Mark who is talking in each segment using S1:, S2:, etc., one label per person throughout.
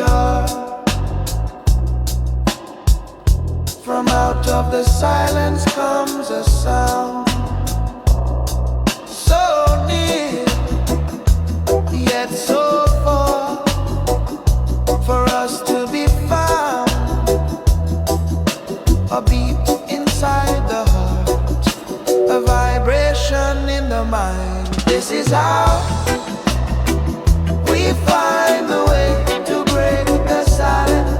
S1: heart. From out of the silence comes a sound, so near, yet so far, for us to be found. A beat inside the heart, a vibration in the mind. This is how we find the way to break the silence.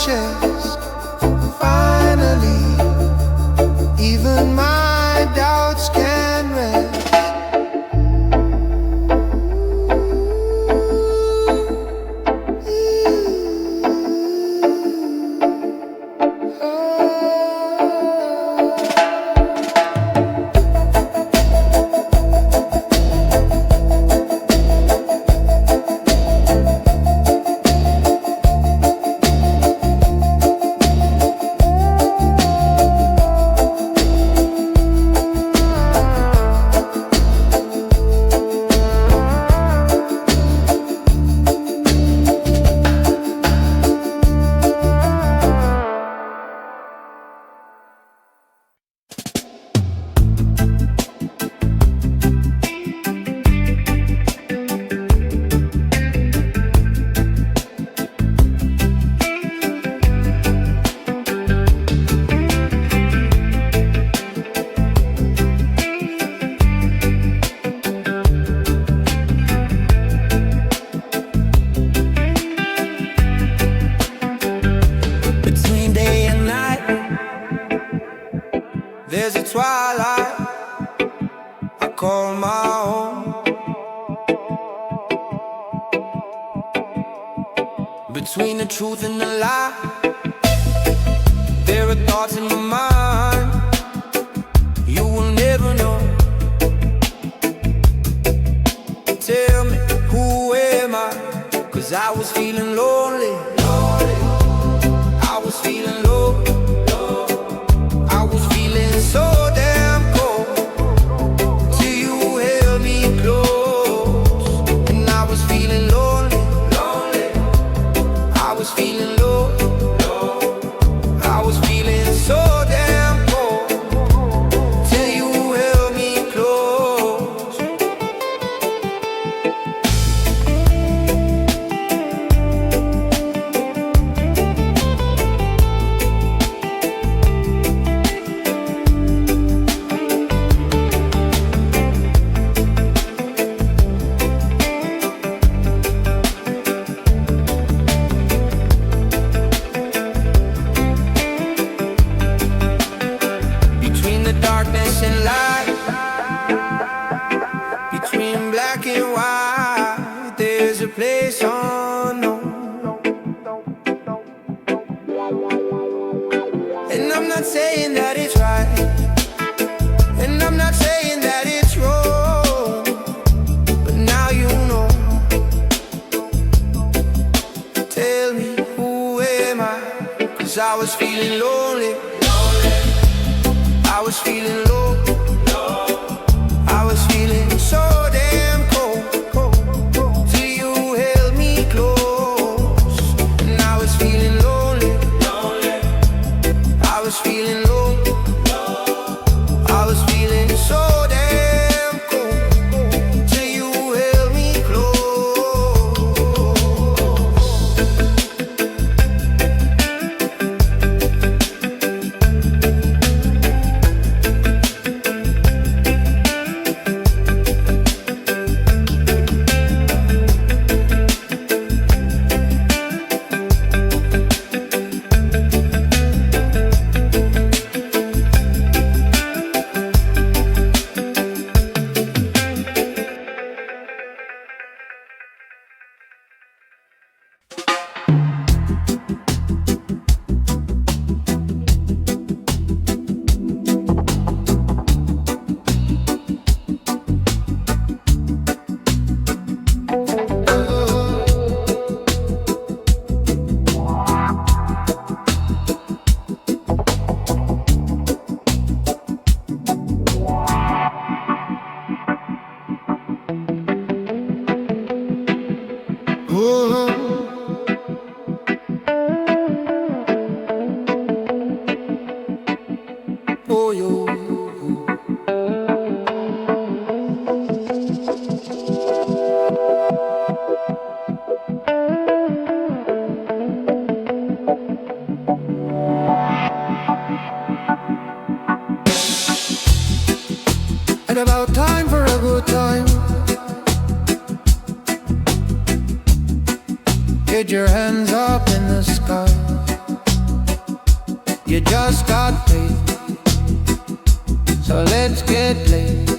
S1: chest. Finally, even my doubts can rest. There's a twilight I call my own. Between the truth and the lie, there are thoughts in my mind you will never know. Tell me, who am I? 'Cause I was feeling lonely. I was feeling low. So damn cold till you held me close. And I was feeling lonely. I was feeling low. I was feeling so damn cold till you held me close. Darkness and light, between black and white, there's a place unknown. And I'm not saying that it's right, and I'm not saying that it's wrong, but now you know. Tell me, who am I? 'Cause I was feeling lonely. I was feeling low. I was feeling so damn cold till you held me close. And I was feeling lonely. I was feeling low. I was feeling so damn cold till you held me And about time for a good time. Get your hands up in the sky. You just got paid, so let's get laid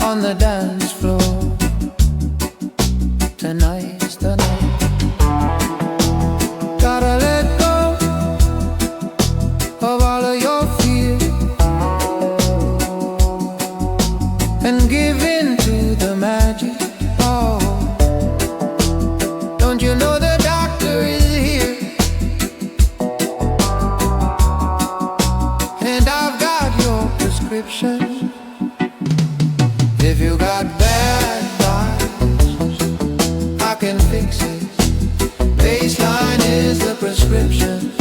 S1: on the dance floor. Tonight's the night. Gotta let go of all of your fear and give in to the magic. Oh, don't you know the doctor is here? And I've got your prescription. If you got bad vibes, I can fix it. Baseline is the prescription.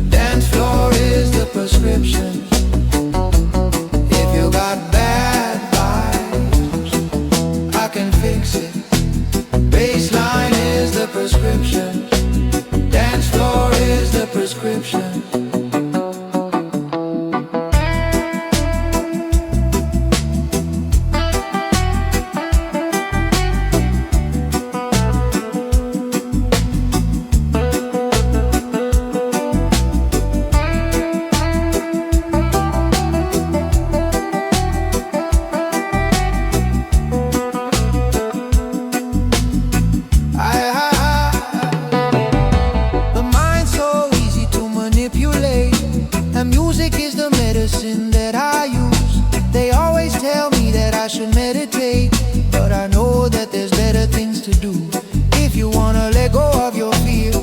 S1: Dance floor is the prescription. If you got bad vibes, I can fix it. Baseline is the prescription. Dance floor is the prescription. That I use. They always tell me that I should meditate, but I know that there's better things to do. If you wanna let go of your fears,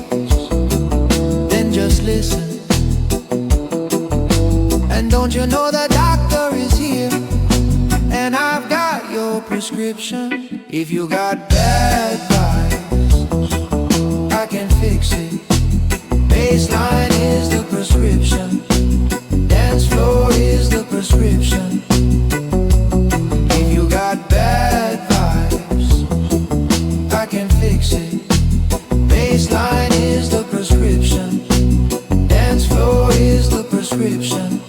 S1: then just listen. And don't you know the doctor is here? And I've got your prescription. If you got bad vibes, I can fix it. Baseline is the prescription. Dance floor is the prescription. If you got bad vibes, I can fix it. Baseline is the prescription. Dance floor is the prescription.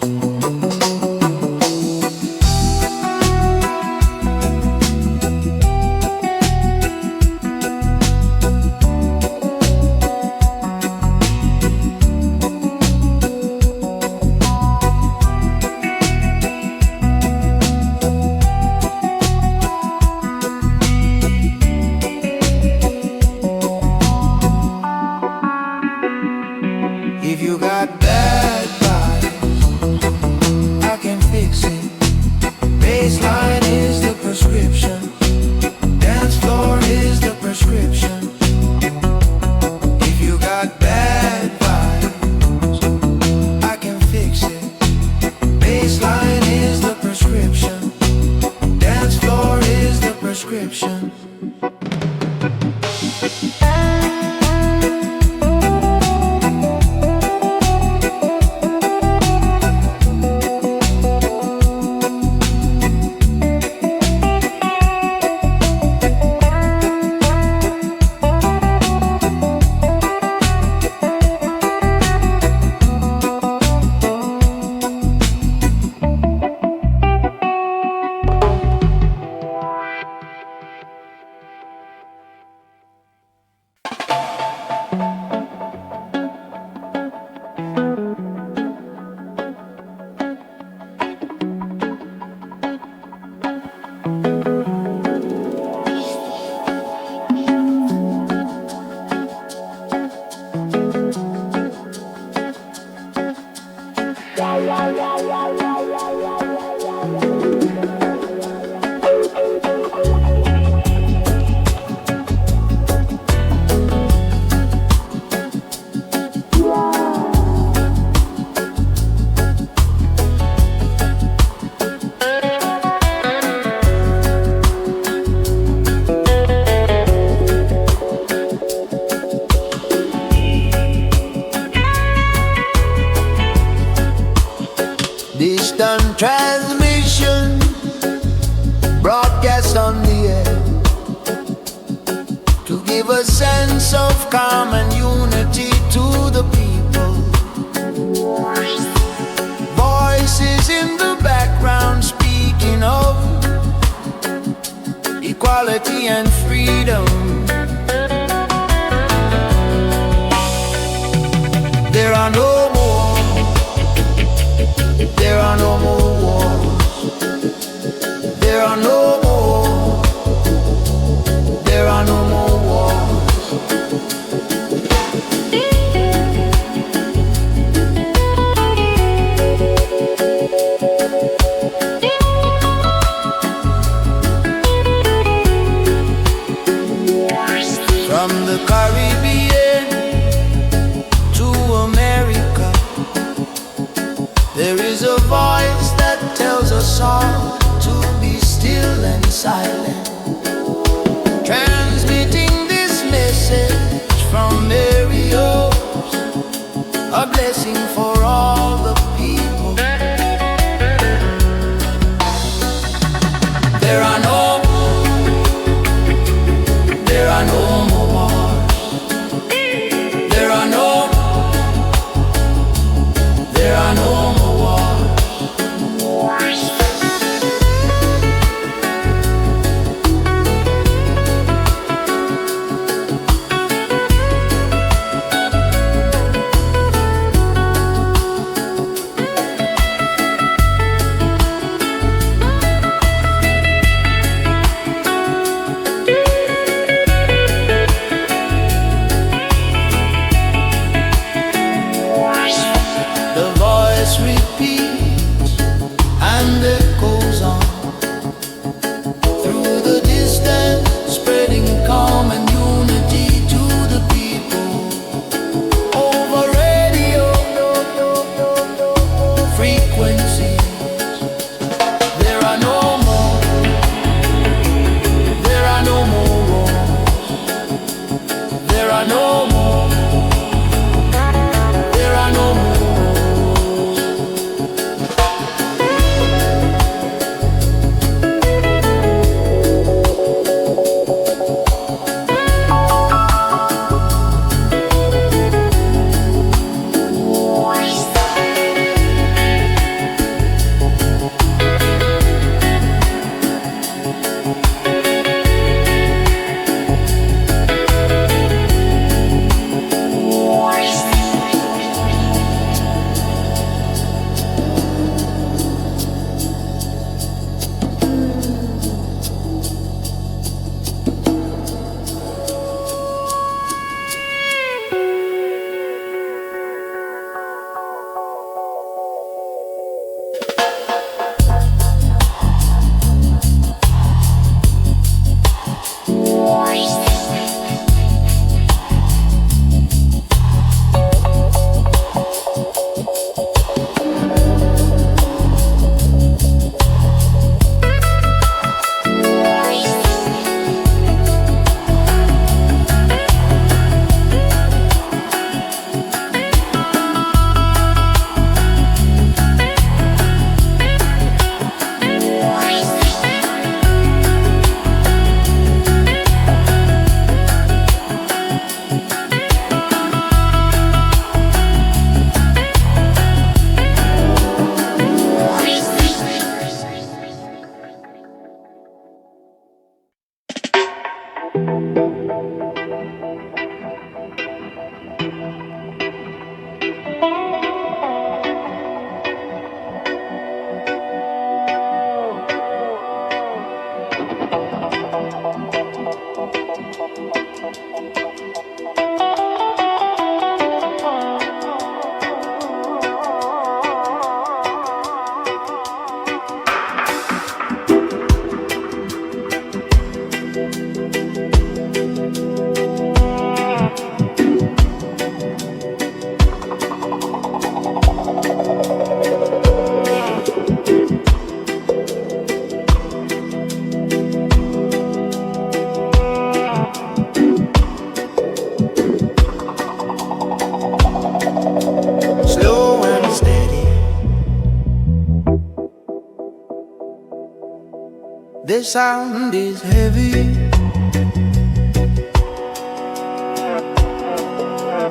S1: If you got bad vibes, I can fix it. Baseline is the prescription. Dance floor is the prescription. If you got bad vibes, I can fix it. Baseline is the prescription. Dance floor is the prescription. Distant transmission, broadcast on the air, to give a sense of calm and unity to the people. Voices in the background speaking of equality and freedom. are no more, there are no more wars. There are no more, there are no more wars. From the Caribbean to America, there is a voice that tells us all to be still and silent, transmitting this message from Mario's, a blessing for all the people. There are no more wars. There are no more wars. The voice repeats and echoes on through the distance, spreading calm and unity to the people. Over radio frequencies, there are no more, there are no more wars. There are no more, there are no more. The sound is heavy.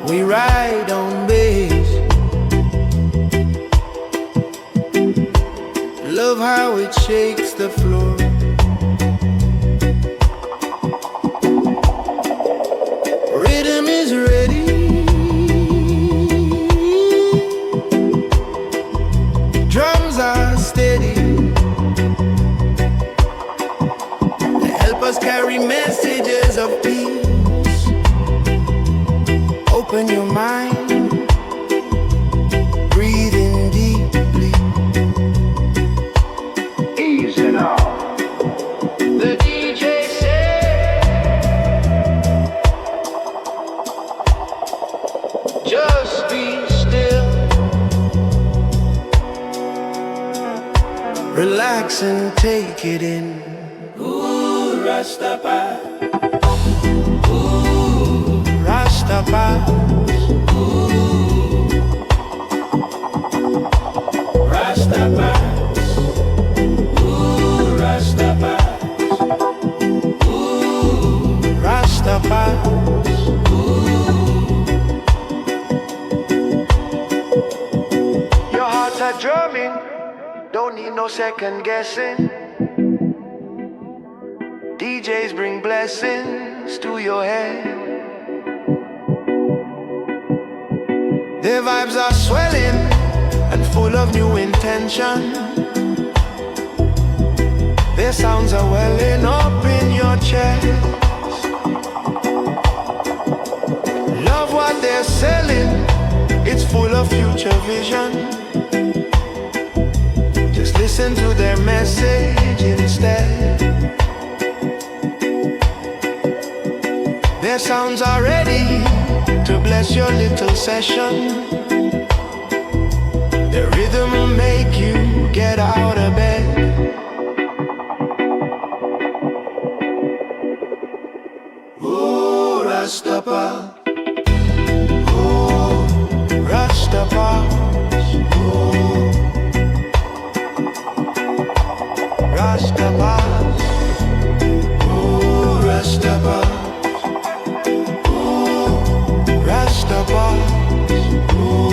S1: We ride on bass. Love how it shakes the floor. Rhythm is ready. us carry messages of peace. Open your mind, breathe in deeply. Easy now. The DJ said, just be still. Relax and take it in. Ooh, Rastafari. Ooh, Rastafari. Ooh, Rastafari. Ooh, Rastafari. Ooh, Rastafari. Ooh. Your hearts are drumming. Don't need no second guessing. DJs bring blessings to your head. Their vibes are swelling and full of new intention. Their sounds are welling up in your chest. Love what they're selling, it's full of future vision. Just listen to their message instead. Their sounds are ready to bless your little session. Their rhythm will make you get out of bed. Ooh, Rastafari. Ooh, Rastafari. Ooh, Rastafari. Ooh, Rastafari. Rastafari. Ooh.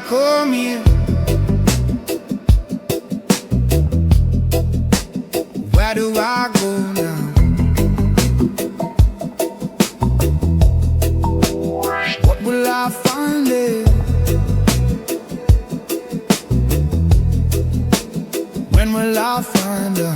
S1: Come here. Where do I go now? What will I find there? When will I find out?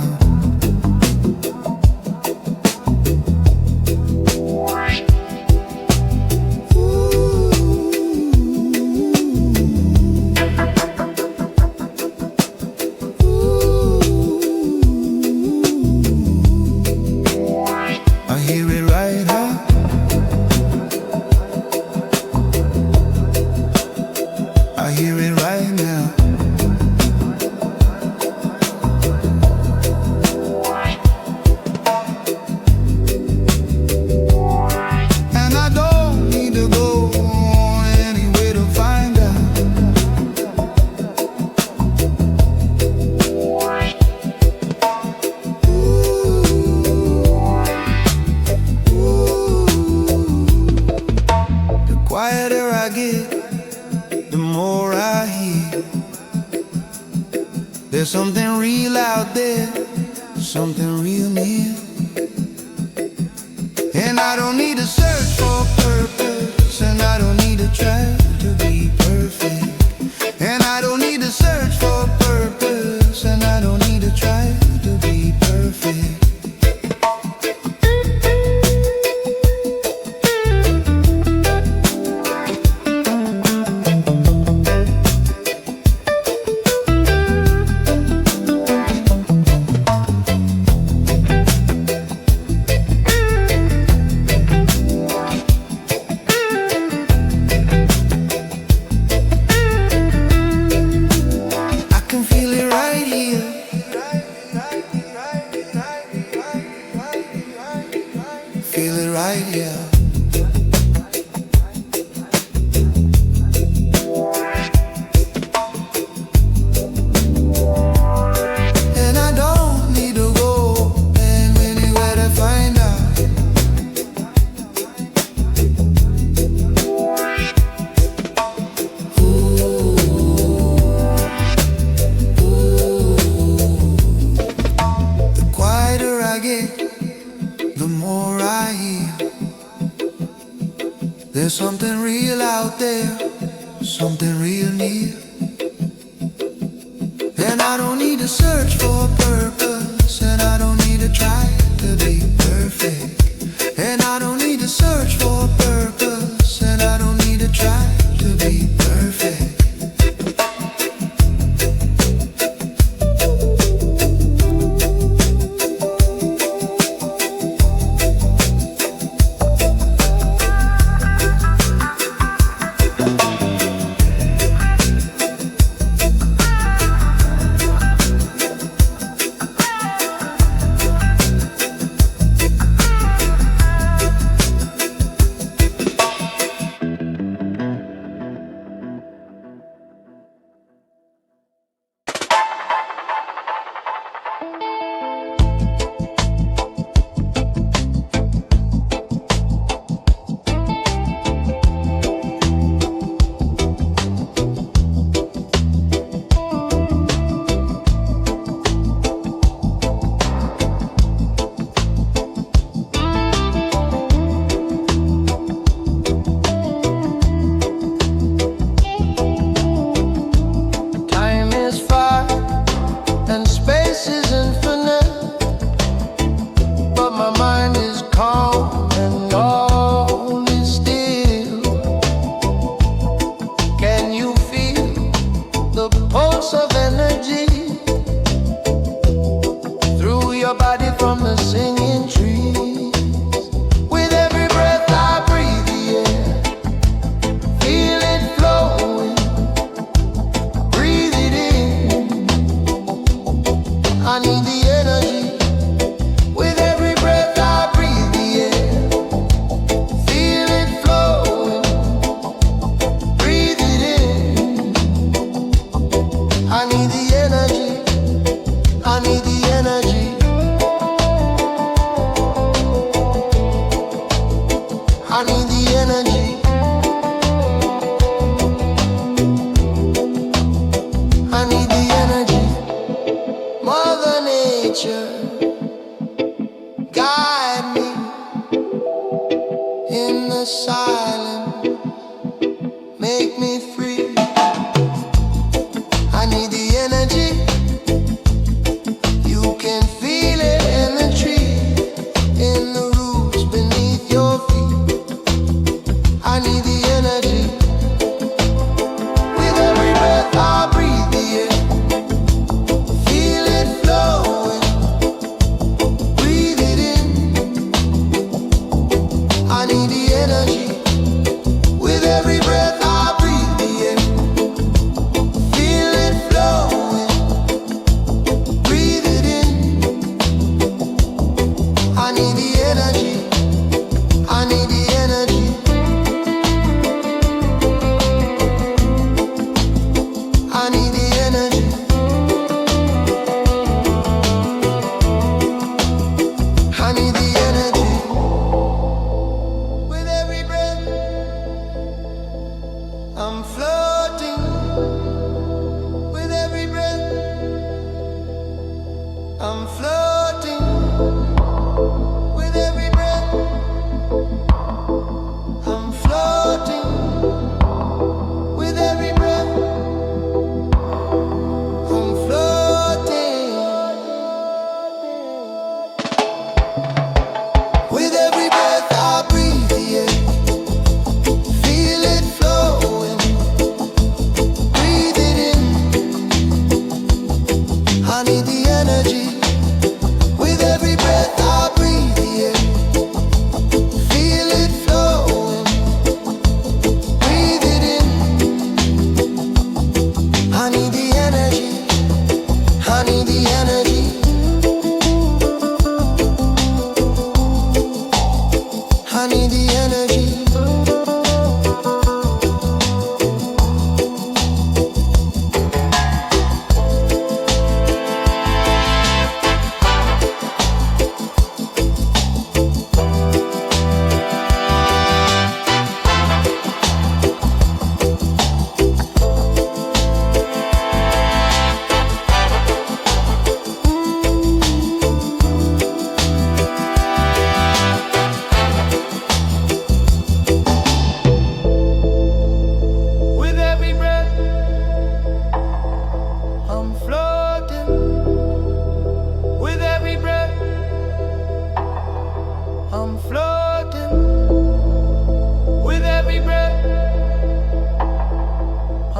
S1: more I hear. There's something real out there, something real near. And I don't need to search for purpose, and I don't need to try to be perfect. And I don't need to search for purpose, and I don't need to try to be perfect. Feel it right here. And I don't need to go anywhere to find out. Ooh, ooh. The quieter I get, the more I hear. There's something real out there, something real near. And I don't need to search for a purpose, and I don't need to try to be perfect. And I don't need to search for a purpose, and I don't need to try to be perfect.
S2: Silence, make me free. I need the energy.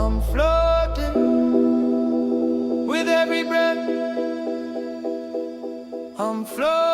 S1: I'm floating with every breath. I'm floating.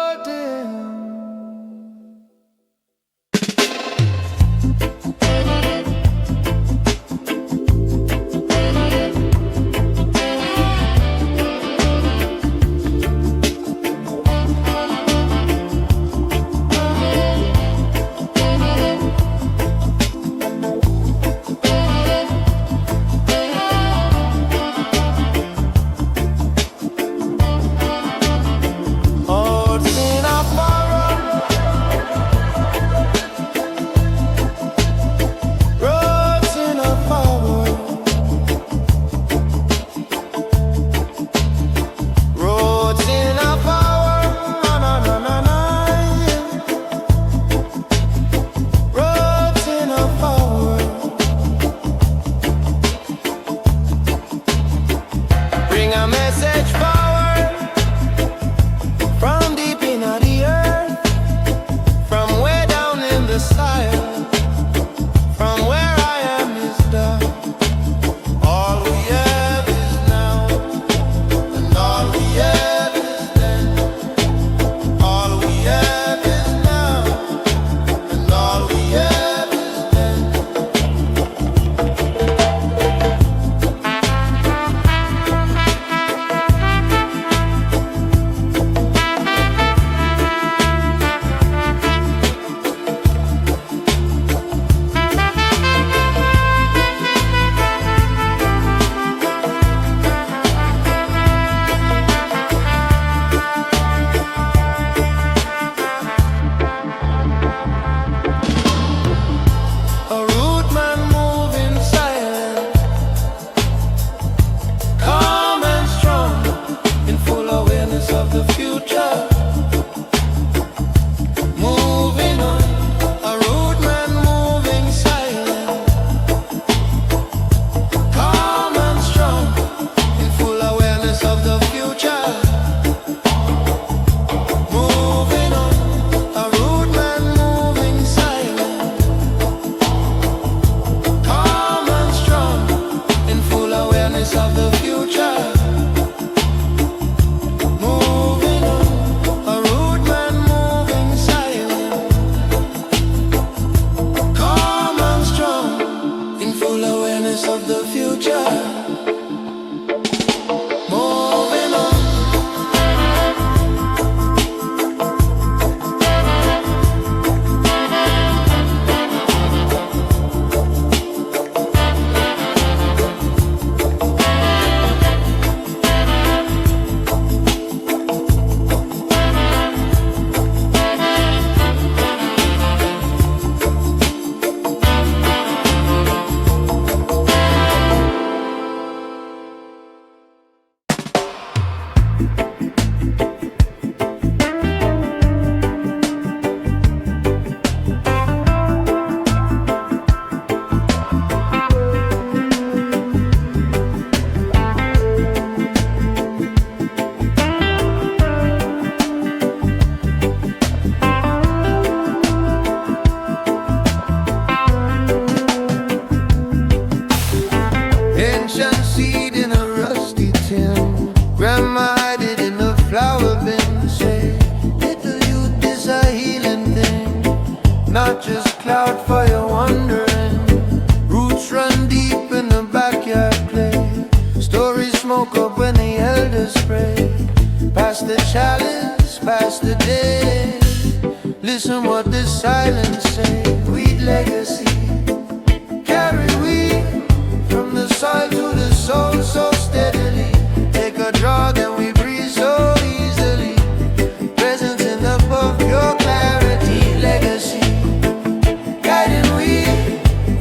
S2: Not just cloud fire wandering. Roots run deep in the backyard play. Stories smoke up when the elders pray. Pass the chalice, pass the day. Listen what the silence say. Weed legacy, carry weed from the soil to the soul so steadily. Take a drug and we breathe so easily. Presence in the book, pure clarity. Legacy, guiding we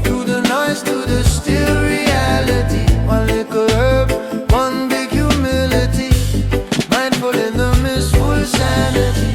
S2: through the noise to the still reality. One little herb, one big humility. Mindful in the mist, full sanity.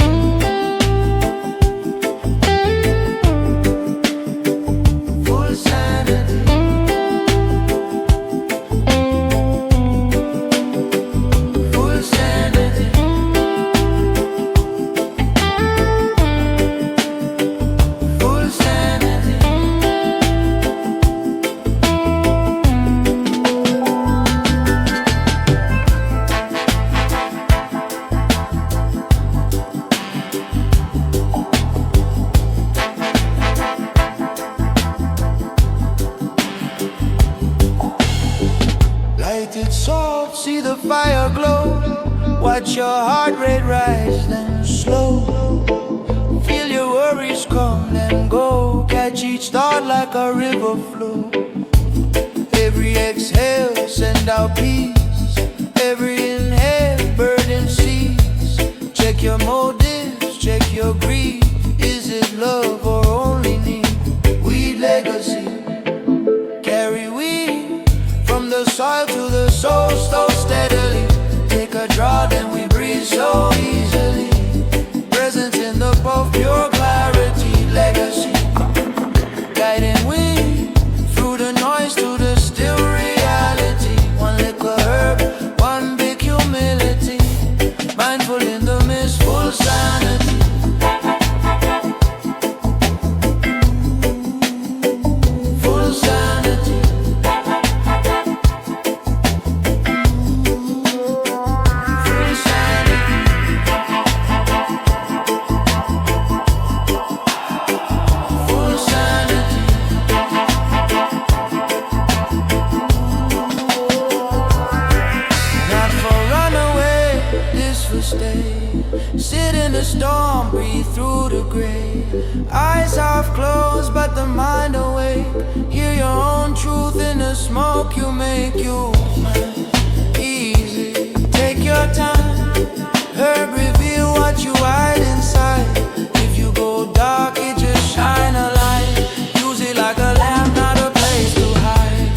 S2: light it soft, see the fire glow. Watch your heart rate rise, then slow. Feel your worries come, then go. Catch each thought like a river flow. Every exhale, send out peace. Every inhale, burden cease. Check your motives, check your greed. Is it love or only need? Weed legacy, carry weed from the soil to the soul, so steadily. Take a draw, then we breathe so easily. Presence in the puff, pure clarity, legacy. Guiding we through the noise to the still reality. One little herb, one big humility. Mindful in the mist, full sanity. Full sanity. Full sanity. Full sanity. Not for runaway, this for stay. Sit in the storm, breathe through the gray. Eyes half closed, but the mind awake. Hear your own truth in the smoke you make. You easy, take your time. Herb reveal what you hide inside. If you go dark, it just shine a light. Use it like a lamp, not a place to hide.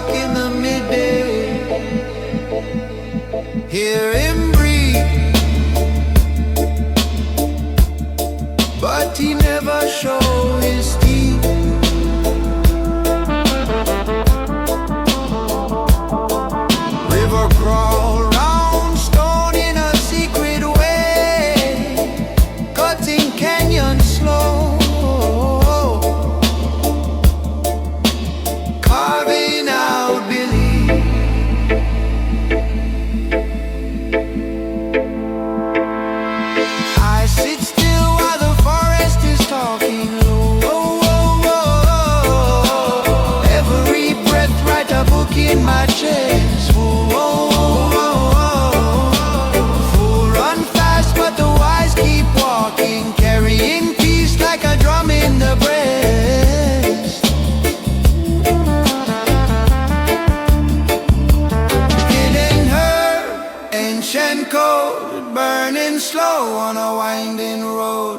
S2: o'clock in the midday. Hear him breathe, but he never showed his teeth. River crawl round stone in a secret way, cutting canyon slow, carving out belief. I sit still while the forest is talking low. Every breath write a book in my chest. Fool run fast, but the wise keep walking, carrying peace like a drum in the breast. Hidden her ancient code, burning slow on a winding road.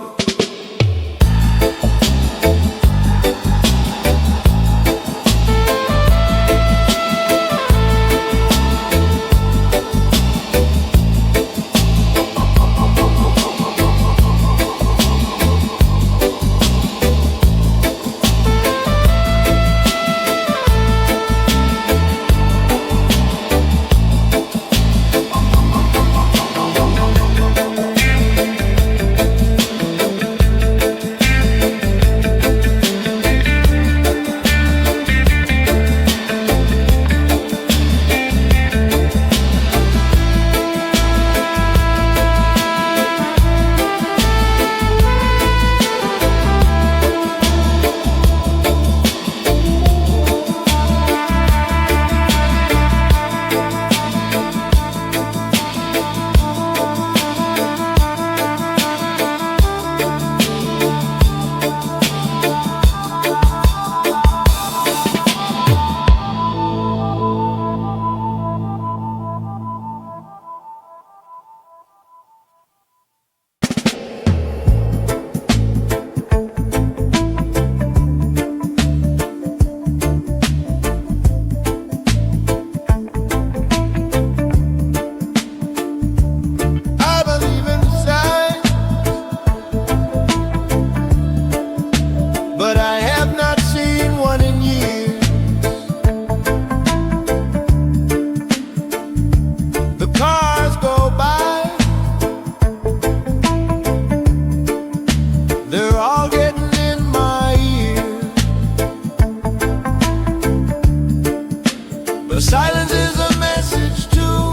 S2: Silence is a message too.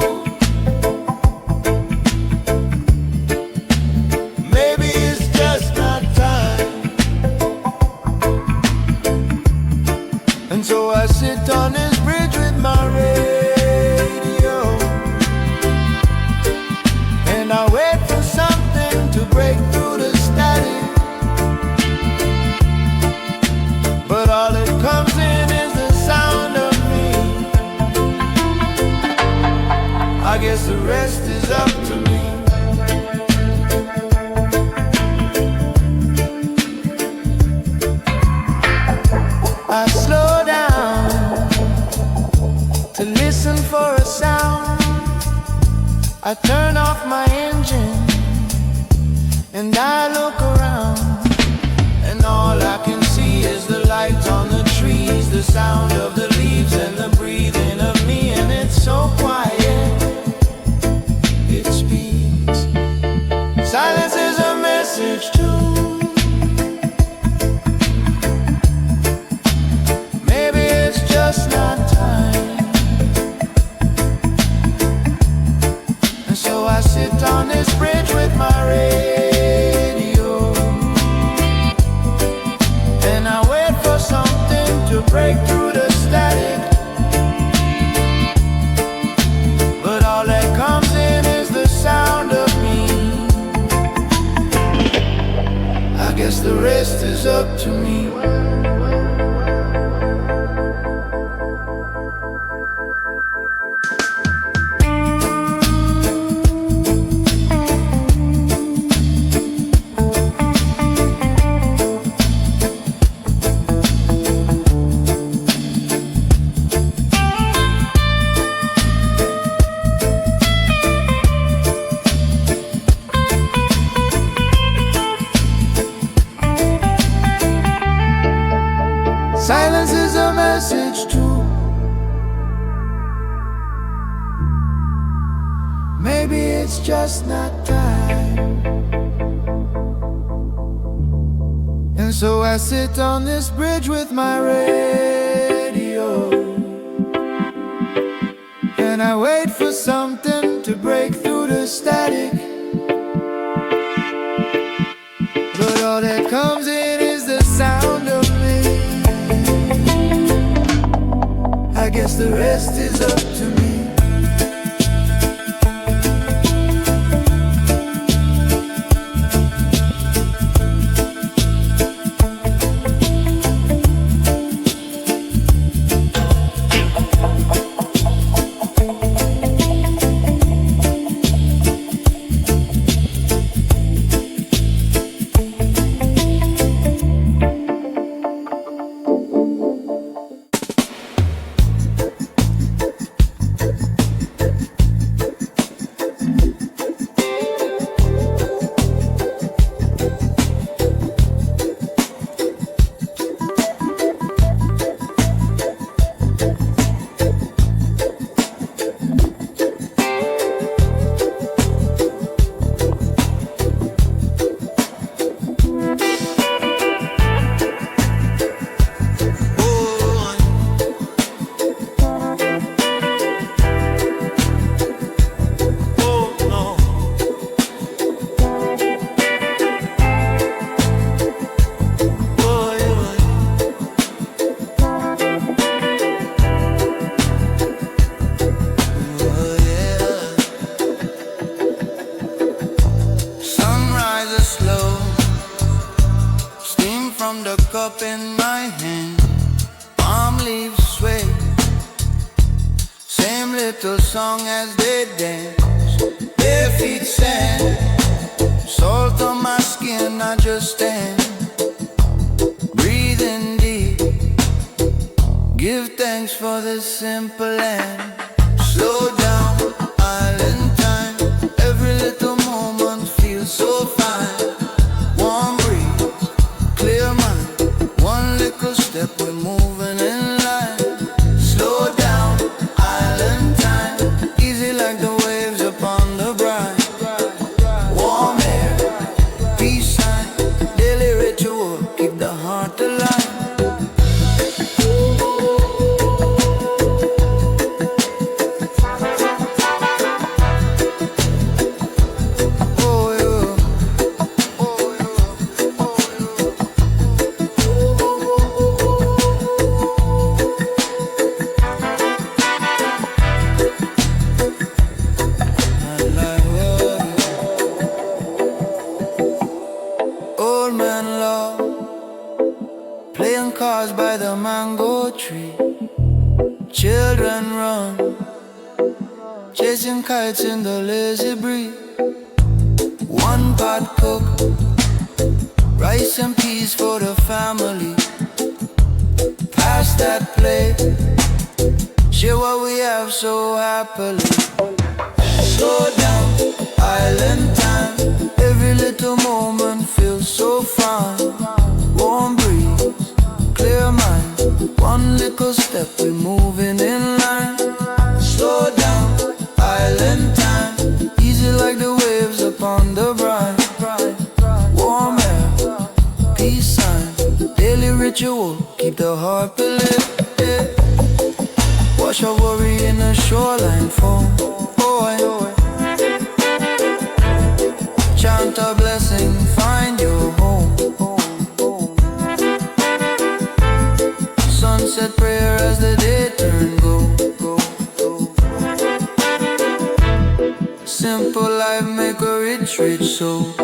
S2: Maybe it's just not time. And so I sit on this bridge with my radio, and I wait for something to break through the static. But all that comes in is the sound of me. I guess the rest is up to me. I slow down to listen for a sound. I turn off my engine and I look around, and all I can see is the lights on the trees, the sound of the leaves and the breathing of me, and it's so quiet. Silence is a message too. Maybe it's just not time. And so I sit on this bridge with my radio, and I wait for something to break through the static. But all that comes in is the sound of me. I guess the rest is up to me. message too. Maybe it's just not time. And so I sit on this bridge with my radio, and I wait for something to break through the static. But all that comes in is the sound of me. I guess the rest is up to me. Cup in my hand, palm leaves sway, same little song as they dance, bare feet sand, salt on my skin, I just stand, breathing deep, give thanks for the simple and slow down, island time, every little moment feels so fine, warm breeze, clear mind, one little step, we're moving in line. Slow down, island time, easy like the waves upon the brine. Warm air, peace sign, daily ritual, keep the heart alive. Playing cards by the mango tree, children run, chasing kites in the lazy breeze. One pot cook, rice and peas for the family. Pass that plate, share what we have so happily. Slow down, island time, every little moment feels so fine. Warm breeze, clear mind, one little step, we're moving in line. Slow down, island time, easy like the waves upon the brine. Warm air, peace sign, daily ritual, keep the heart believe. Wash our worry in the shoreline foam. Chant a blessing, find your home. Sunset prayer as the day turn go. Simple life make a rich soul.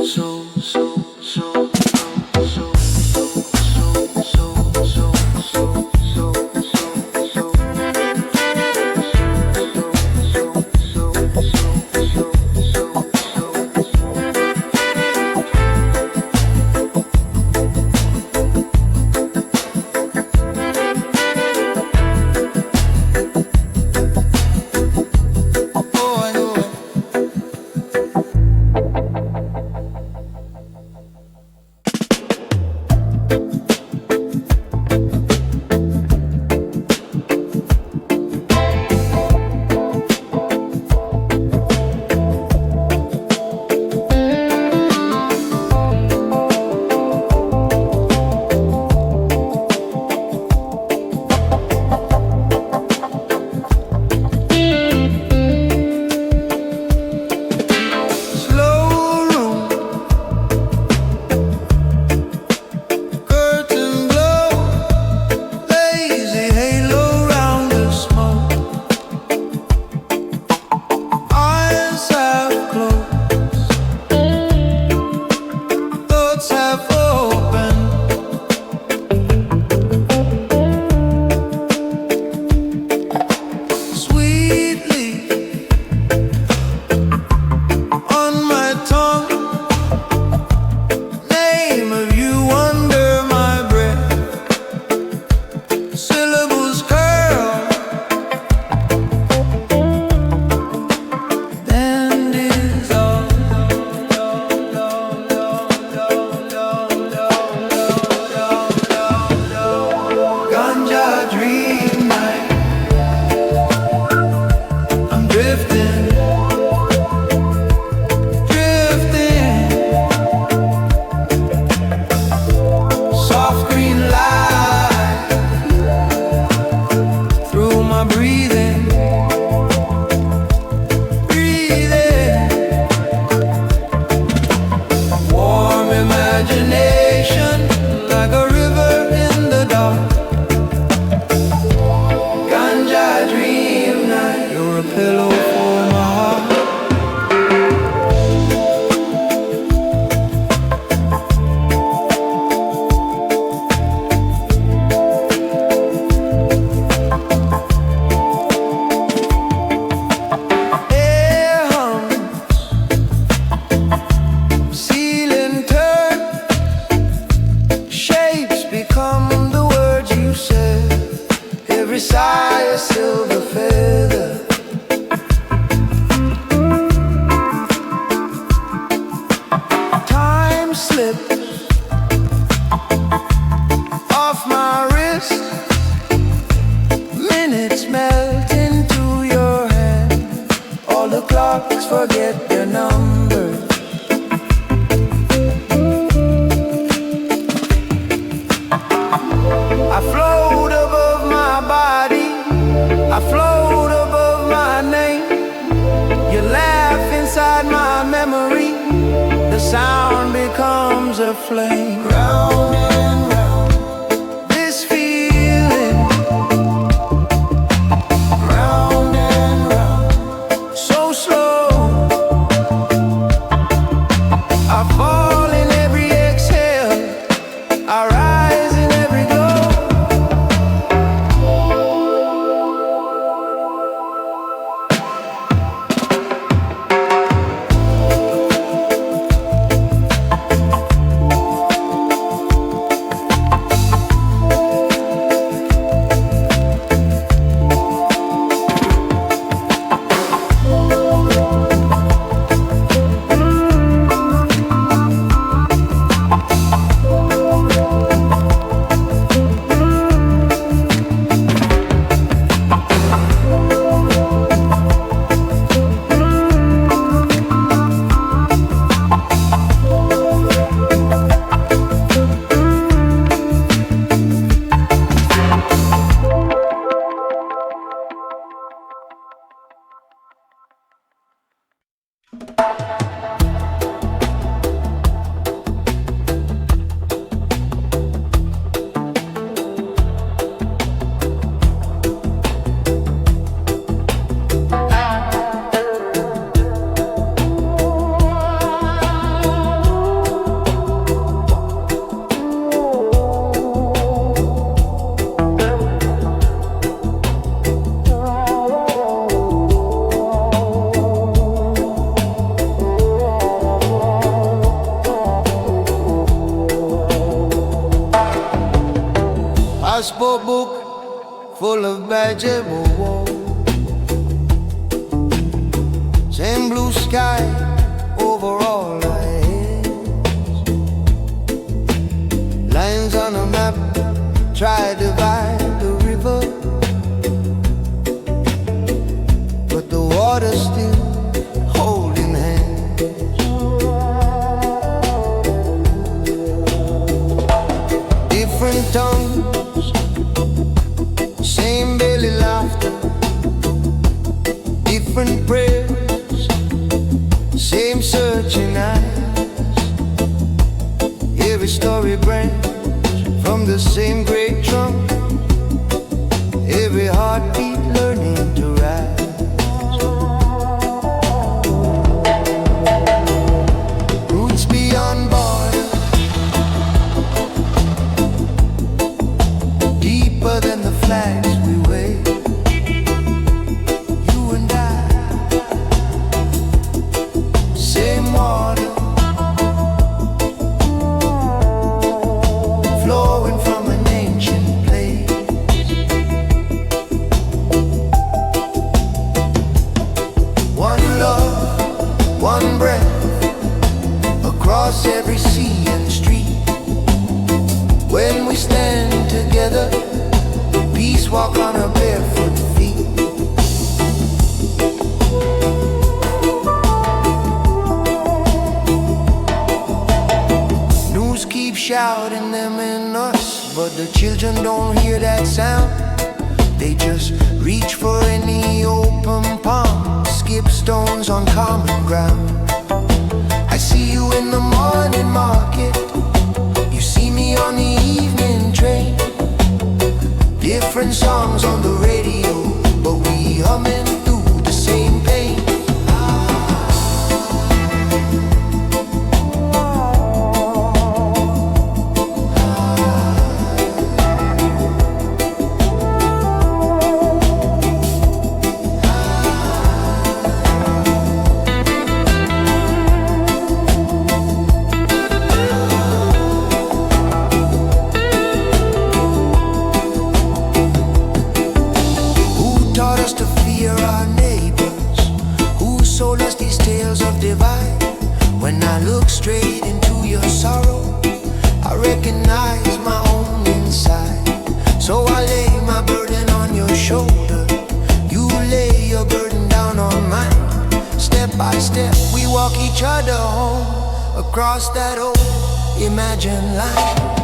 S2: Messiah, silver feather. Time slipped off my wrist, minutes melt into your hand, all the clocks forget their numbers. I float above my body, I float above my name. You laugh inside my memory, the sound becomes a flame. Round and round, this feeling. Round and round, so slow. I fall in every exhale, I rise in every glow. Passport book full of badges, same blue sky over all our heads. Lines on a map try to divide the river, but the water's still holding hands. Different tongues, same belly laughter, different prayers, same searching eyes. Every story branch from the same great trunk, every heartbeat learning to rise. Roots beyond borders, deeper than the flags we wave. You and I, same water, flowing from an ancient place. One love, one breath, across every sea and street. When we stand together, peace walk on her barefoot feet. News keeps shouting them in us, but the children don't hear that sound. They just reach for any open palm, skip stones on common ground. I see you in the morning market, you see me on the evening train. Different songs on the radio, but we humming through the same pain.
S1: us to fear our neighbors who sold us these tales of divide. When I look straight into your sorrow, I recognize my own inside. So I lay my burden on your shoulder, you lay your burden down on mine. Step by step we walk each other home, across that old imagined line.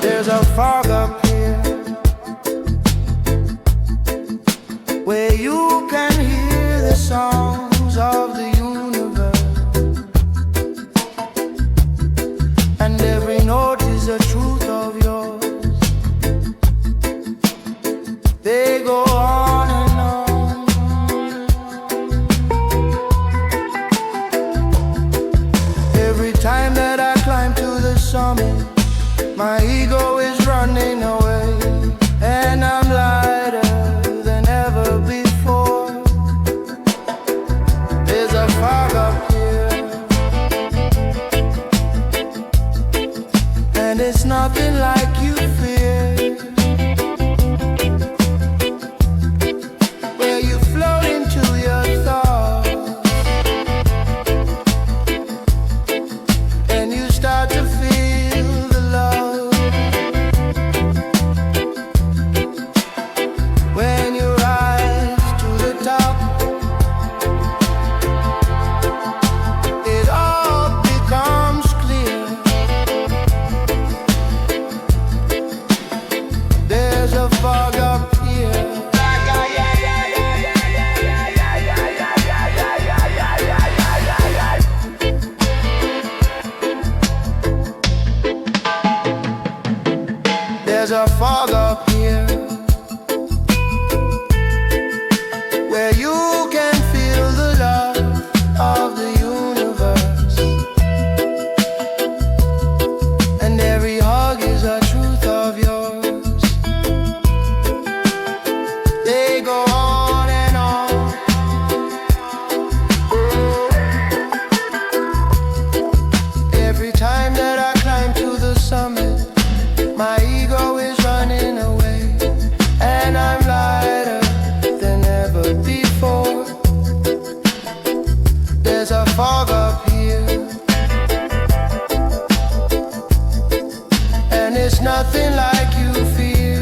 S2: There's a fog up here where you can hear the songs of the universe, and every note is a truth of yours. They go on and on. Every time that I climb to the summit, my ego is running away, and I'm lighter than ever before. There's a fog up here, and it's nothing like you fear. Where you float into your thoughts, and you start to feel the love. When you rise to the top, it all becomes clear. There's a fog up here. There's a fog up here where you can feel the love of the universe, and every hug is a truth of yours. They go on and on. Every time that I climb to the summit, my ego is running away, and I'm lighter than ever before. There's a fog up here, and it's nothing like you fear.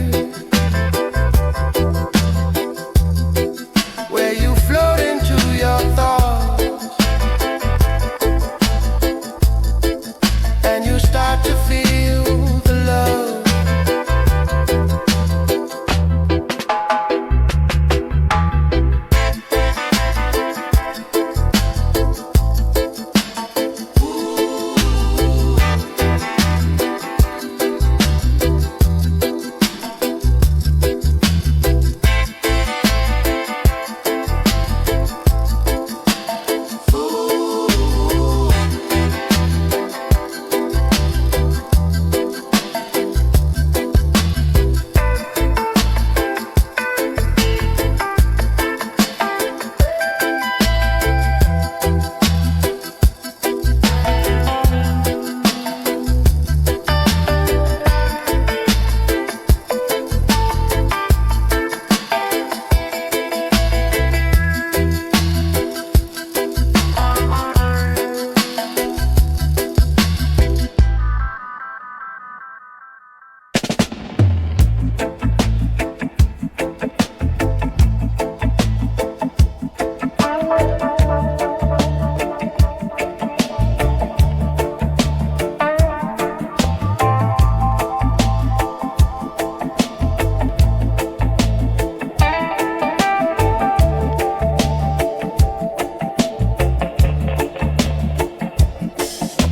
S2: Where you float into your thoughts, and you start to feel the love.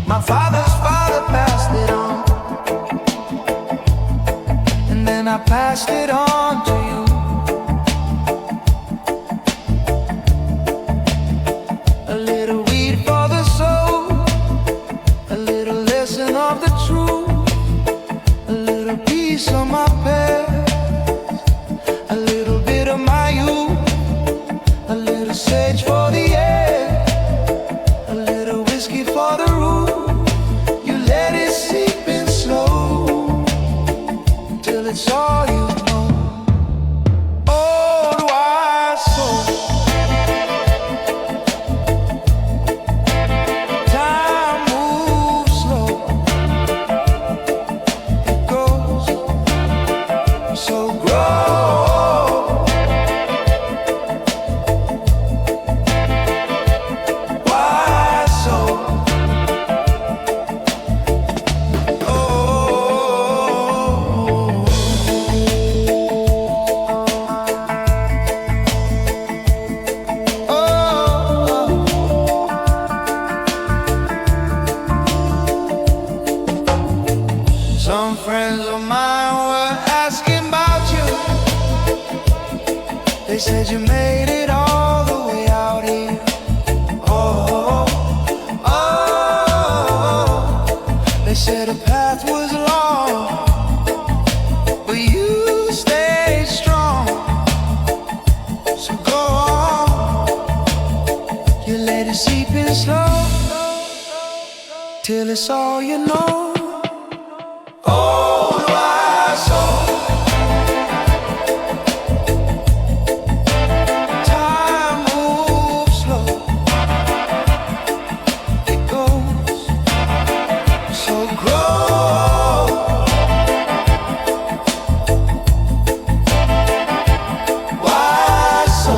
S2: My father's father passed it on, and then I passed it on to you. A little weed for the soul, a little lesson of the truth, a little piece of my past, a little bit of my youth, a little sage for the air, a little whiskey for the root. Let it seep in slow till it's all you know. Old wise soul, time moves slow. It goes so grow. Wise soul. Oh, friends of mine were asking about you. They said you made it all the way out here. Oh, oh, oh. They said the path was long, but you stayed strong. So go on, you let it seep in slow, till it's all you know. Oh, my soul. Time moves slow, it goes so grow. Why so?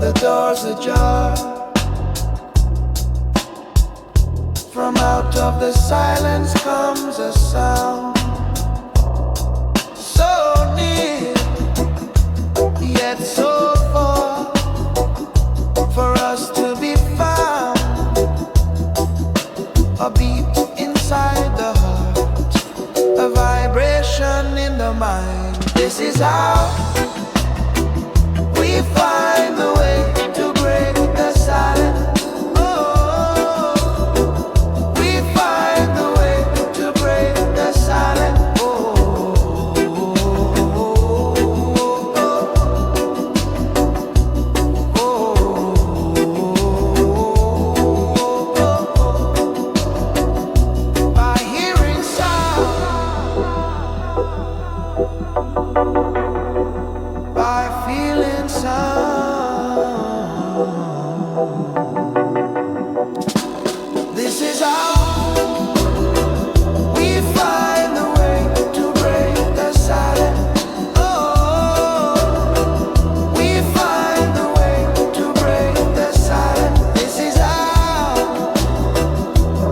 S2: the doors ajar. From out of the silence comes a sound, so near, yet so far, for us to be found. A beat inside the heart, a vibration in the mind. This is how we find the way to break the silence. Oh, we find the way to break the silence. Oh, by hearing sound, by feeling sound. This is how we find the way to break the silence. Oh, we find the way to break the silence. This is how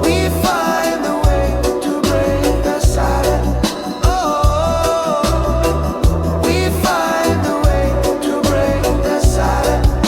S2: we find the way to break the silence. Oh, we find the way to break the silence.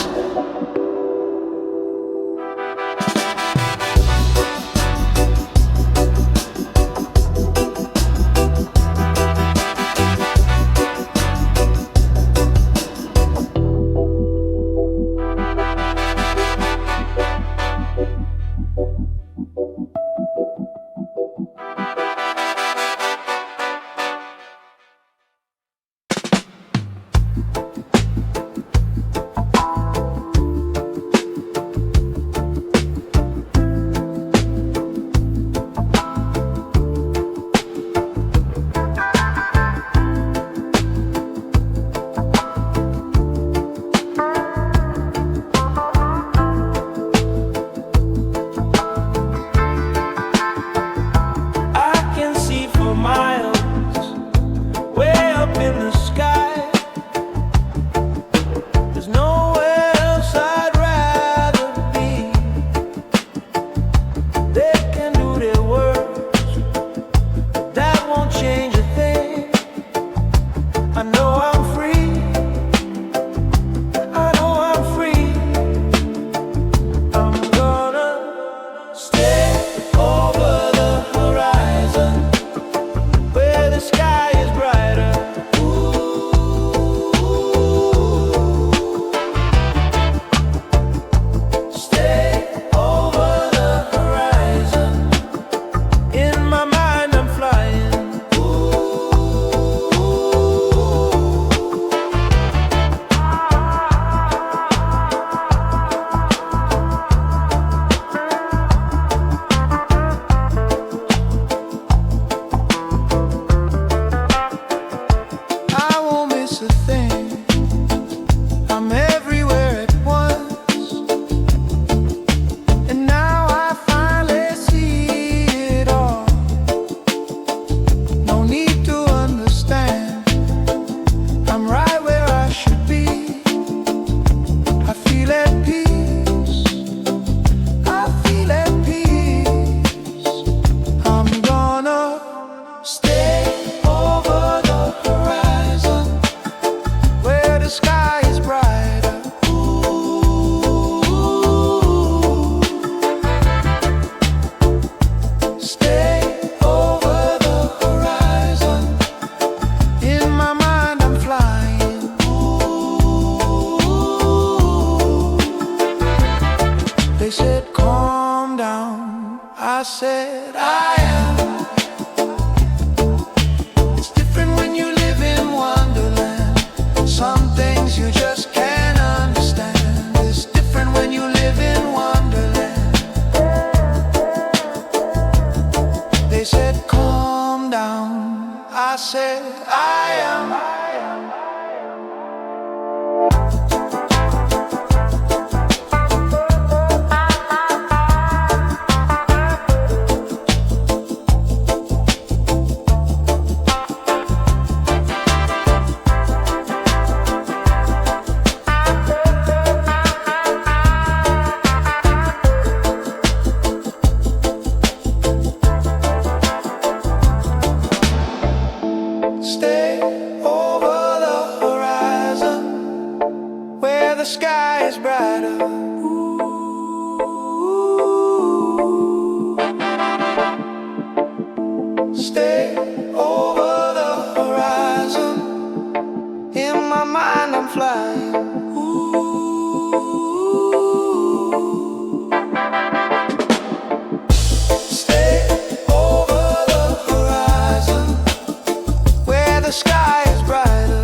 S2: I can see for miles, way up in the sky. There's nowhere else I'd rather be. They can do their worst, but that won't change a thing. I know I'm free. I know I'm free. I'm gonna stay over the horizon, where the sky is brighter. Stay over the horizon. In my mind I'm flying. I won't miss a thing. I'm everywhere at once, and now I finally see it all. No need to understand. I'm right where I should be. I feel at peace. I feel at peace. I'm gonna stay over the horizon, where the sky is brighter. Stay over the horizon. In my mind I'm flying. They said calm down. I said I am. It's different when you live in Wonderland. Some things you just can't understand. It's different when you live in Wonderland. They said calm down. I said I am. brighter. Stay over the horizon. In my mind I'm flying. Stay over the horizon, where the sky is brighter.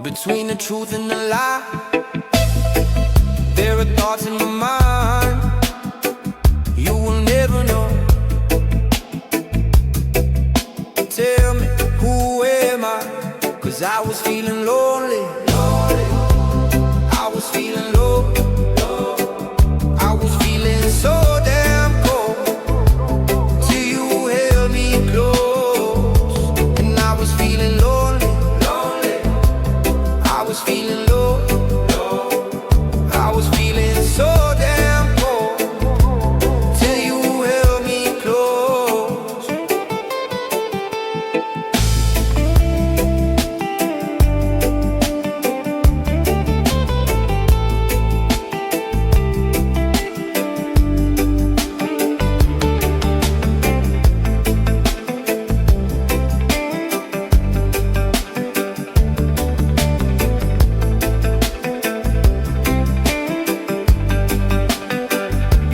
S1: Between the truth and the lie, there are thoughts in my mind you will never know. Tell me, who am I? 'Cause I was feeling lonely, I was feeling low, I was feeling so damn cold till you held me close. And I was feeling lonely, I was feeling low, I was feeling so damn cold till you held me close.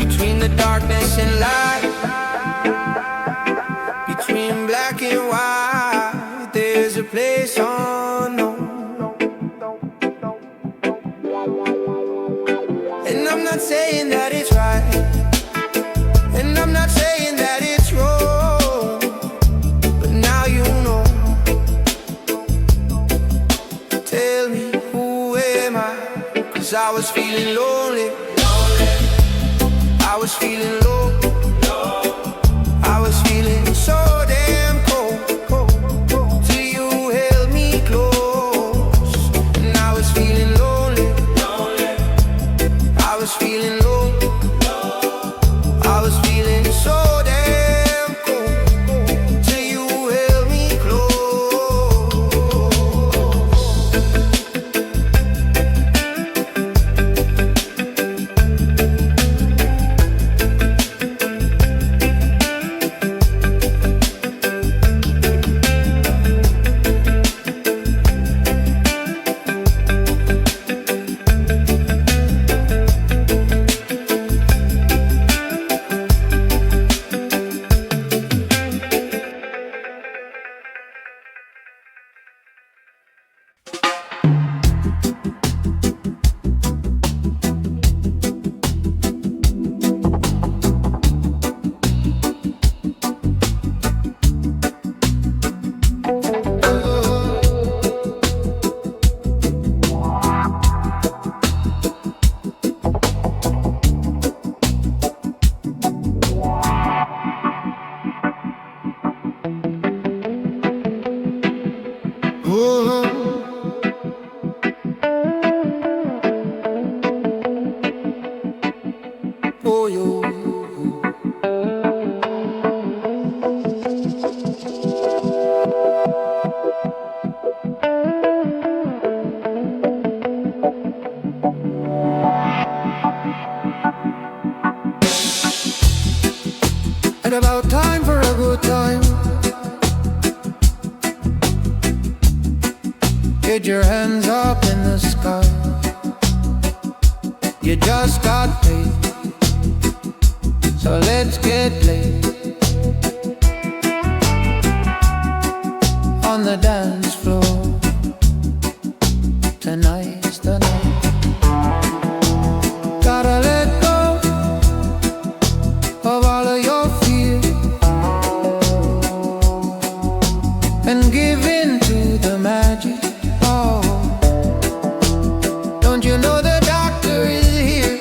S1: Between the darkness and light, between black and white, there's a place unknown. And I'm not saying that it's right, and I'm not saying that it's wrong, but now you know. Tell me, who am I? 'Cause I was feeling lonely, I was feeling low, I was feeling so damn cold till you held me close. And I was feeling lonely, I was feeling low, I was feeling so damn cold till you held me close. Oh, yo. And about time for a good time. Get your hands up in the sky. You just got paid, so let's get laid on the dance floor. Tonight's the night. Gotta let go of all of your fear and give in to the magic. Oh, don't you know the doctor is here?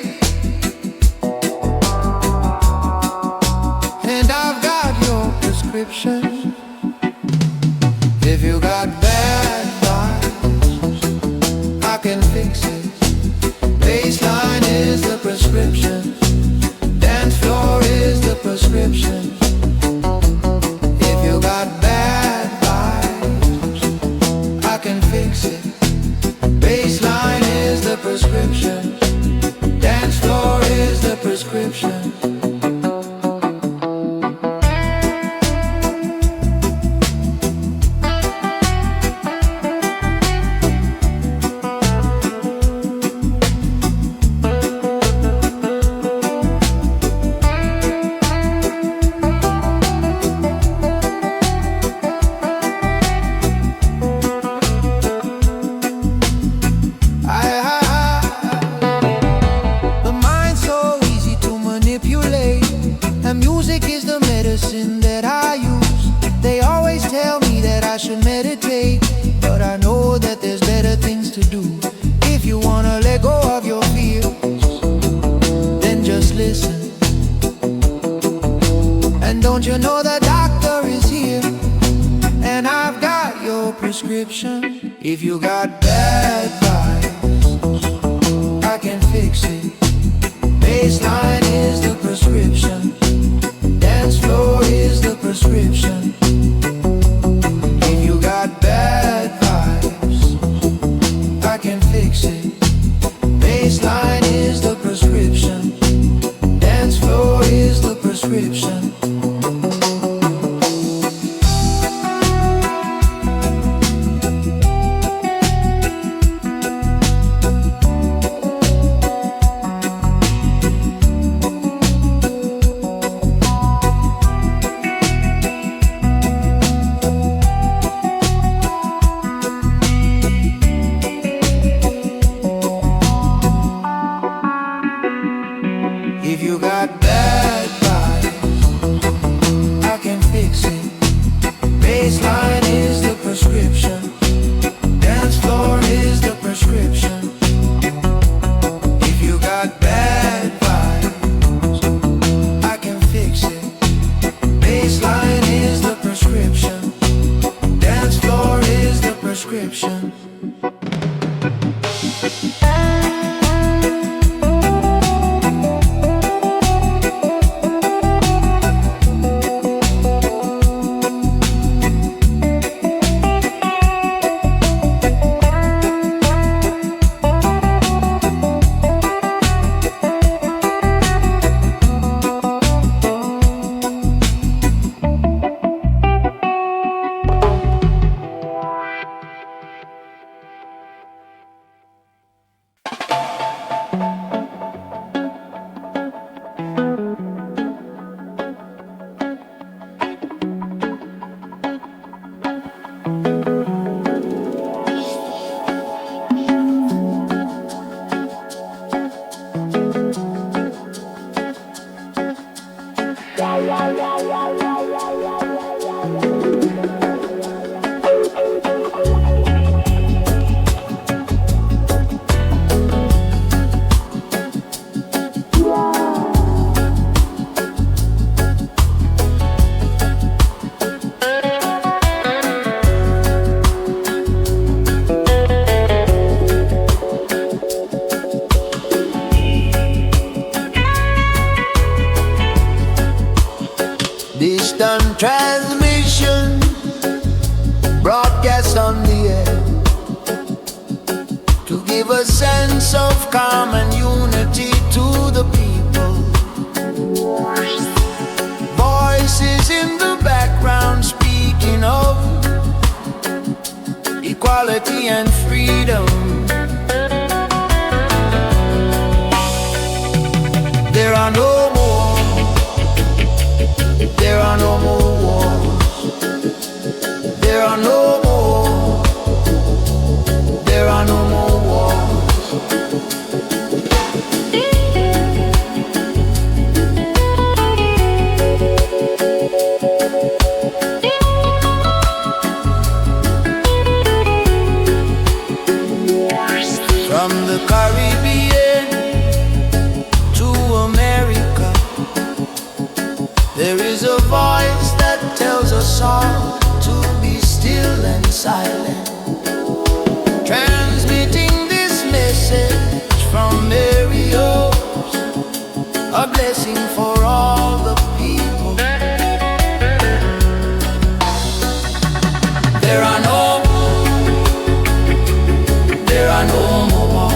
S1: And I've got your prescription. If you got bad vibes, I can fix it. Baseline is the prescription, dance floor is the prescription. If you got bad vibes, I can fix it.
S2: prescription. If you got bad vibes, I can fix it. Baseline is the prescription. Dance floor is the prescription. If you got bad vibes, I can fix it. Baseline is the prescription. Dance floor is the prescription. If you got bad vibes, I can fix it. Baseline is the prescription. Dance floor is the prescription. If you got bad vibes, I can fix it. Baseline is the prescription. Dance floor is the prescription. Distant transmission, broadcast on the air, to give a sense of calm and unity to the people. Voices in the background speaking of equality and freedom. There are no more, there are no more wars. There are no more, there are no more wars. From the Caribbean to America, there is a voice that tells us all to be still and silent, transmitting this message from Mario's, a blessing for all the people. There are no more wars. There are no more wars.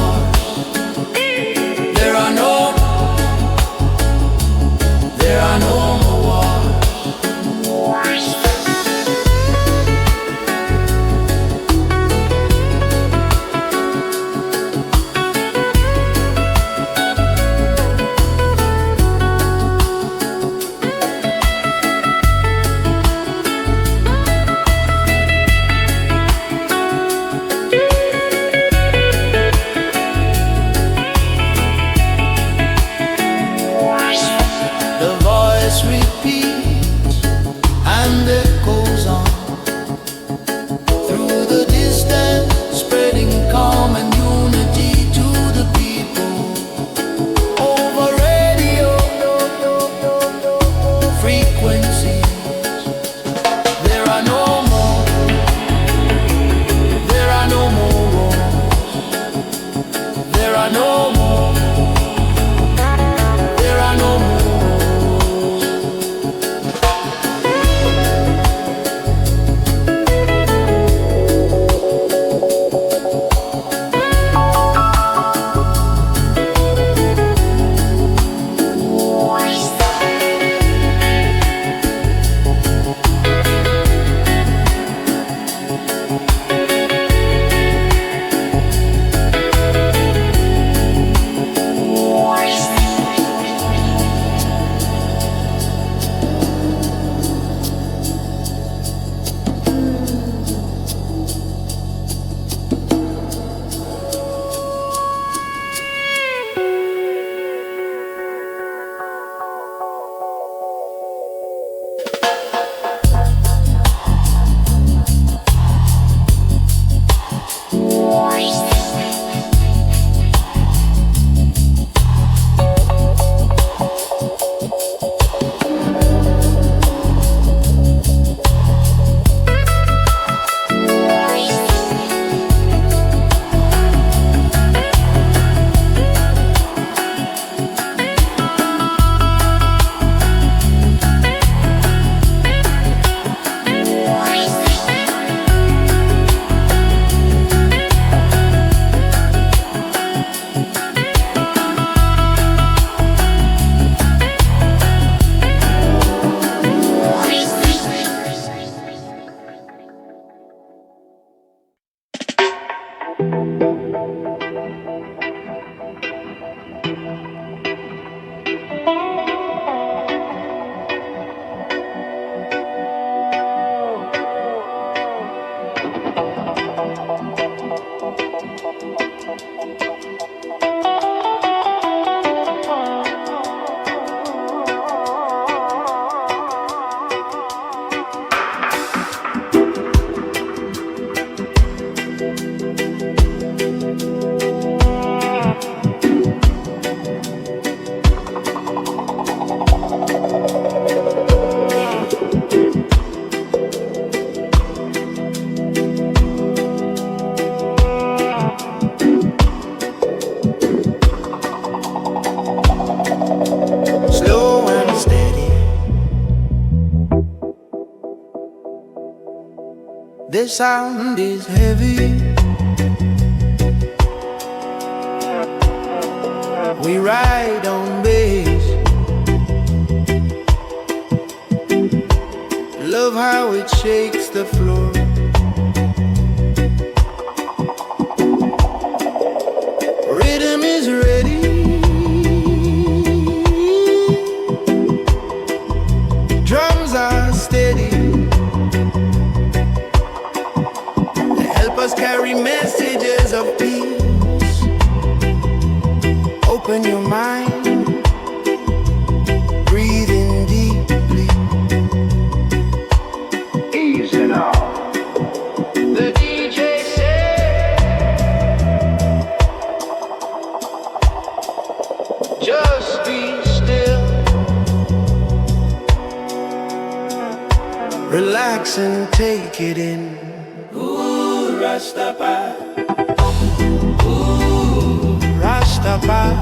S1: The sound is heavy. We ride on bass. Love how it shakes the floor. Rhythm is ready. Drums are steady. They help us carry messages of peace. Open your mind. Breathe in deeply. Easy now. The DJ said, just be still. Relax and take it in. Ooh, Rastafari. Ooh, Rastafari.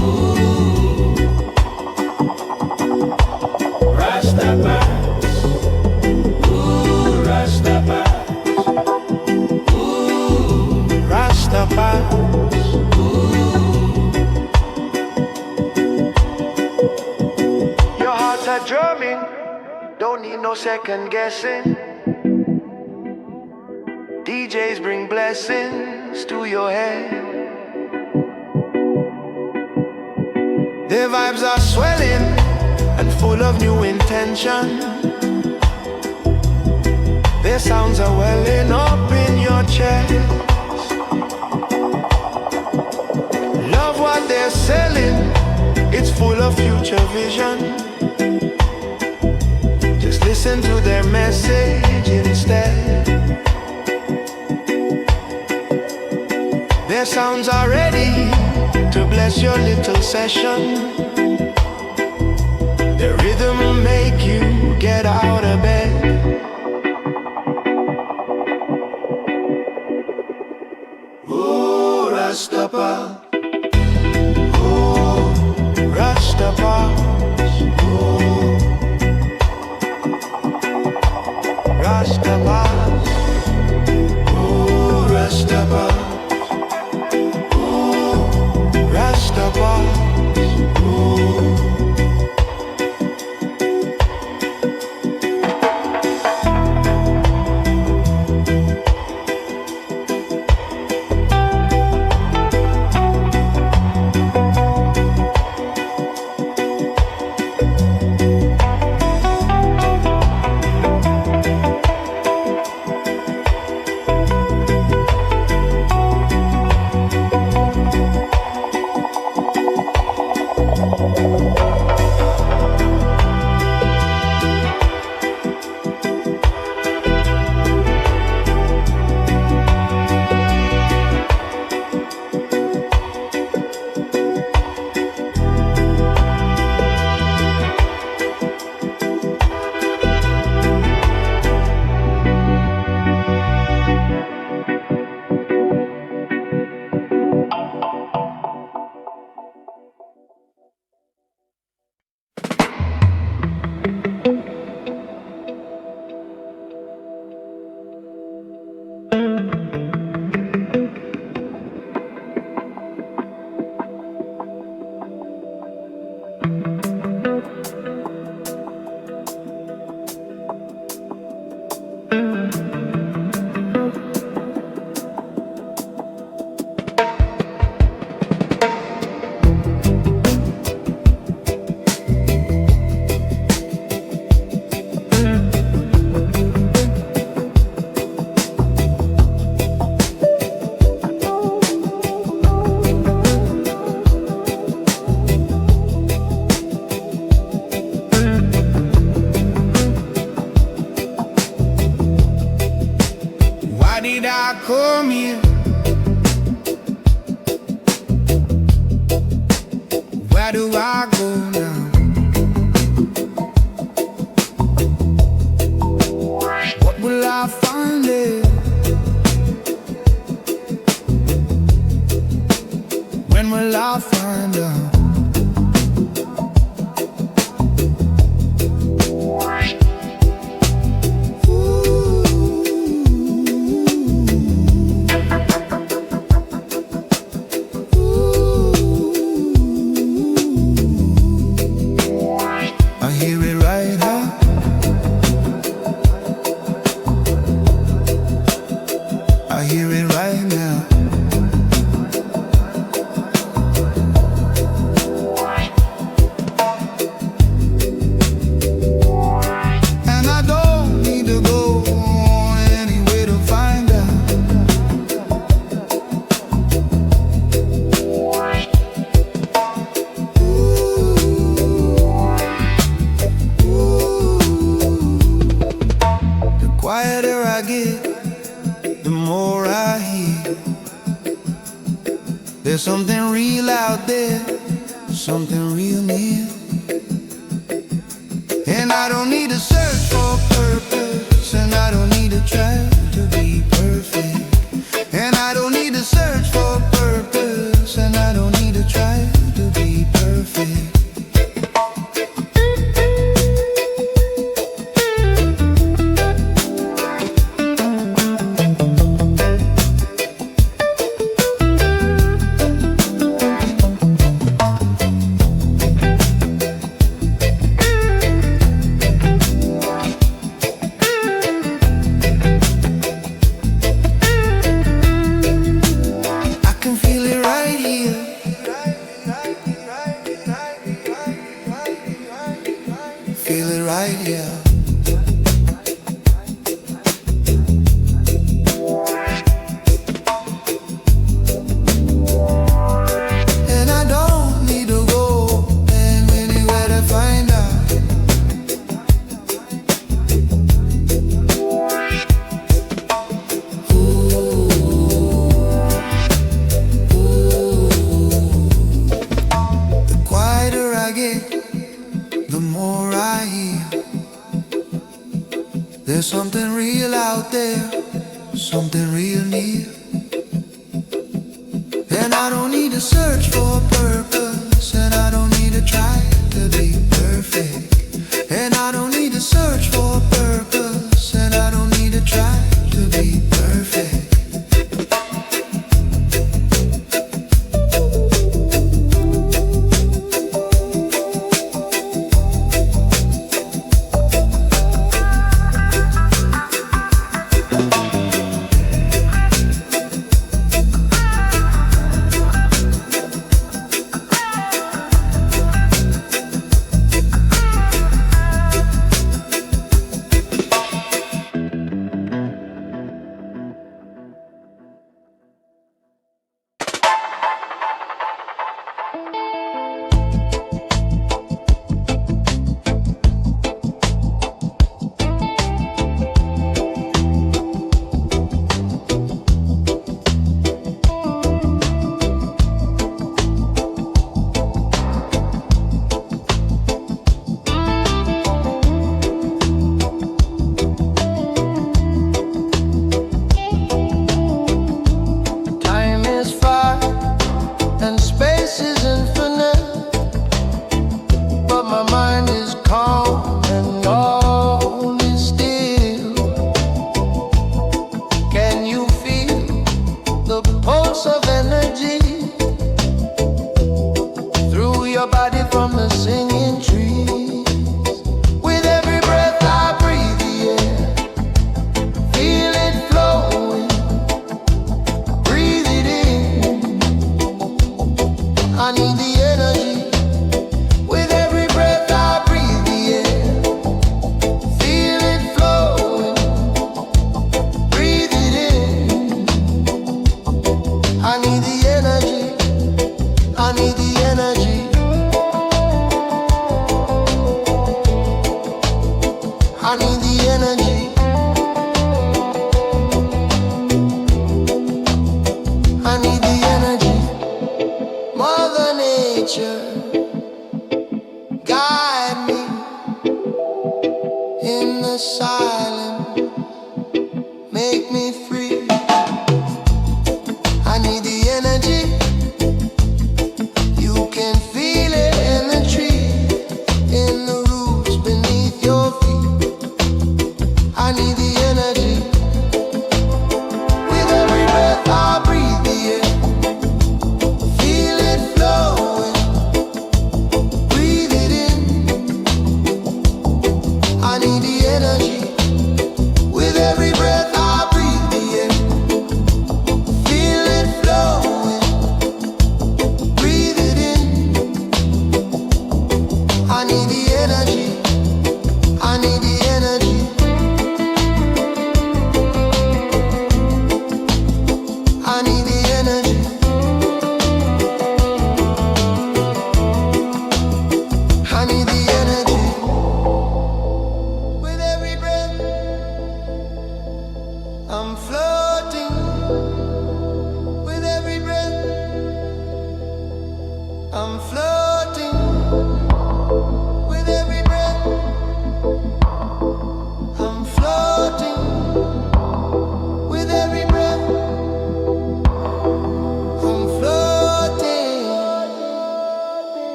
S1: Ooh, Rastafari. Ooh, Rastafari. Ooh, Rastafari. Your hearts are drumming. Don't need no second guessing. DJs bring blessings to your head. Their vibes are swelling and full of new intention. Their sounds are welling up in your chest. Love what they're selling. It's full of future vision. Just listen to their message instead. Their sounds are ready to bless your little session. Their rhythm will make you get out of bed. Ooh, Rastafari. Ooh, Rastafari. Ooh, Rastafari. Ooh, Rastafari. Come here. Where do I go now? What will I find there? When will I find out? Ooh. I hear it right now. And I don't need to go anywhere to find out. The quieter I get, the more I hear. There's something real out there, something real near. And I don't need to search for purpose, and I don't need to try to be perfect. And I don't need to search for purpose, and I don't need to try to be perfect. Feel it right here. And I don't need to go anywhere to find out. The quieter I get, the more I hear. There's something real out there, something real near. And I don't need to search for